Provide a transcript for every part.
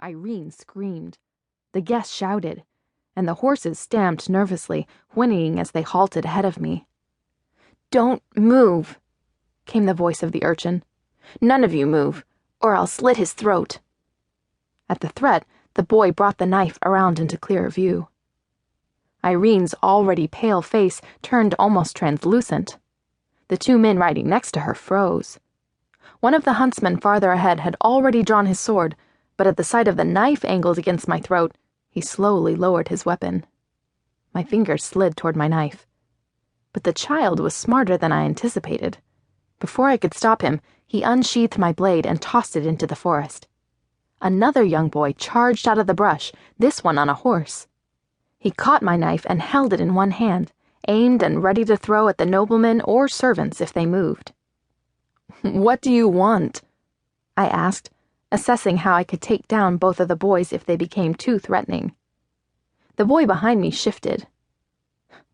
Irene screamed. The guests shouted, and the horses stamped nervously, whinnying as they halted ahead of me. "Don't move," came the voice of the urchin. "None of you move, or I'll slit his throat." At the threat, the boy brought the knife around into clearer view. Irene's already pale face turned almost translucent. The two men riding next to her froze. One of the huntsmen farther ahead had already drawn his sword, but at the sight of the knife angled against my throat, he slowly lowered his weapon. My fingers slid toward my knife. But the child was smarter than I anticipated. Before I could stop him, he unsheathed my blade and tossed it into the forest. Another young boy charged out of the brush, this one on a horse. He caught my knife and held it in one hand, aimed and ready to throw at the noblemen or servants if they moved. "What do you want?" I asked, assessing how I could take down both of the boys if they became too threatening. The boy behind me shifted.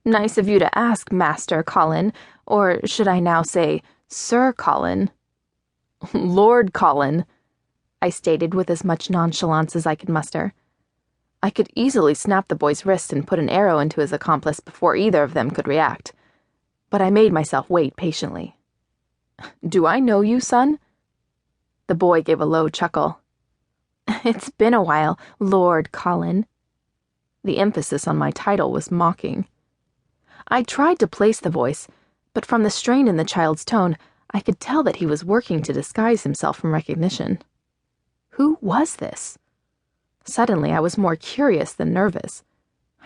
"Nice of you to ask, Master Collin, or should I now say, Sir Collin?" "Lord Collin," I stated with as much nonchalance as I could muster. I could easily snap the boy's wrist and put an arrow into his accomplice before either of them could react. But I made myself wait patiently. "Do I know you, son?" The boy gave a low chuckle. "It's been a while, Lord Collin." The emphasis on my title was mocking. I tried to place the voice, but from the strain in the child's tone, I could tell that he was working to disguise himself from recognition. Who was this? Suddenly, I was more curious than nervous.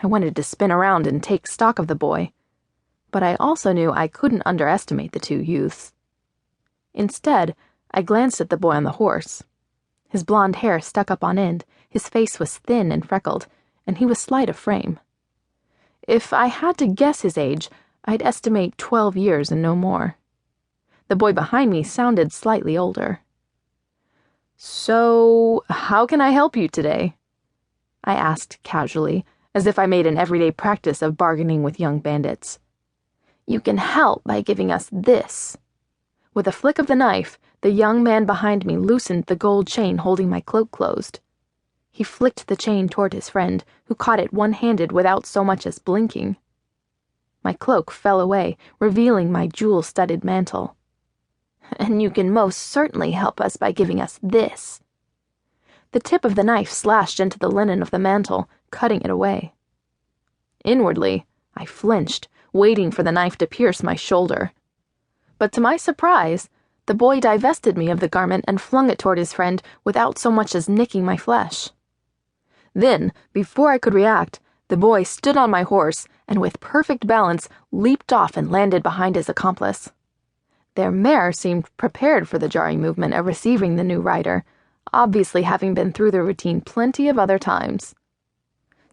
I wanted to spin around and take stock of the boy, but I also knew I couldn't underestimate the two youths. Instead, I glanced at the boy on the horse. His blonde hair stuck up on end, his face was thin and freckled, and he was slight of frame. If I had to guess his age, I'd estimate 12 years and no more. The boy behind me sounded slightly older. "So, how can I help you today?" I asked casually, as if I made an everyday practice of bargaining with young bandits. "You can help by giving us this." With a flick of the knife, the young man behind me loosened the gold chain holding my cloak closed. He flicked the chain toward his friend, who caught it one-handed without so much as blinking. My cloak fell away, revealing my jewel-studded mantle. "And you can most certainly help us by giving us this." The tip of the knife slashed into the linen of the mantle, cutting it away. Inwardly, I flinched, waiting for the knife to pierce my shoulder. But to my surprise, the boy divested me of the garment and flung it toward his friend without so much as nicking my flesh. Then, before I could react, the boy stood on my horse and with perfect balance leaped off and landed behind his accomplice. Their mare seemed prepared for the jarring movement of receiving the new rider, obviously having been through the routine plenty of other times.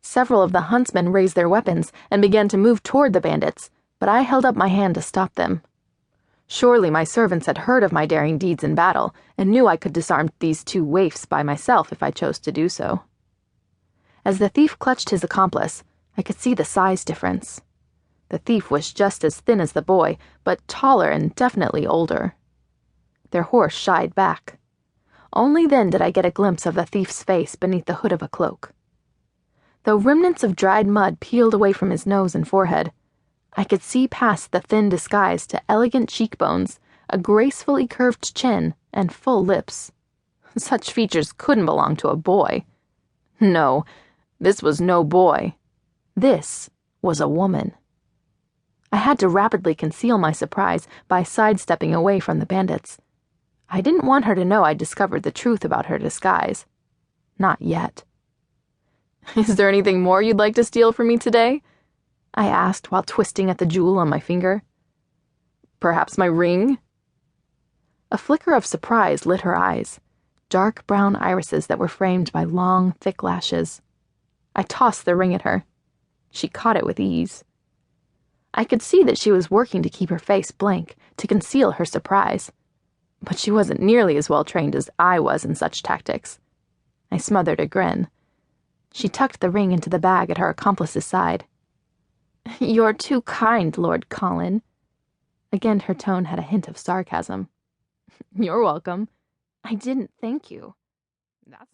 Several of the huntsmen raised their weapons and began to move toward the bandits, but I held up my hand to stop them. Surely my servants had heard of my daring deeds in battle and knew I could disarm these two waifs by myself if I chose to do so. As the thief clutched his accomplice, I could see the size difference. The thief was just as thin as the boy, but taller and definitely older. Their horse shied back. Only then did I get a glimpse of the thief's face beneath the hood of a cloak. Though remnants of dried mud peeled away from his nose and forehead, I could see past the thin disguise to elegant cheekbones, a gracefully curved chin, and full lips. Such features couldn't belong to a boy. No, this was no boy. This was a woman. I had to rapidly conceal my surprise by sidestepping away from the bandits. I didn't want her to know I'd discovered the truth about her disguise. Not yet. "Is there anything more you'd like to steal from me today?" I asked while twisting at the jewel on my finger. "Perhaps my ring?" A flicker of surprise lit her eyes, dark brown irises that were framed by long, thick lashes. I tossed the ring at her. She caught it with ease. I could see that she was working to keep her face blank, to conceal her surprise. But she wasn't nearly as well trained as I was in such tactics. I smothered a grin. She tucked the ring into the bag at her accomplice's side. "You're too kind, Lord Collin." Again her tone had a hint of sarcasm. "You're welcome." "I didn't thank you."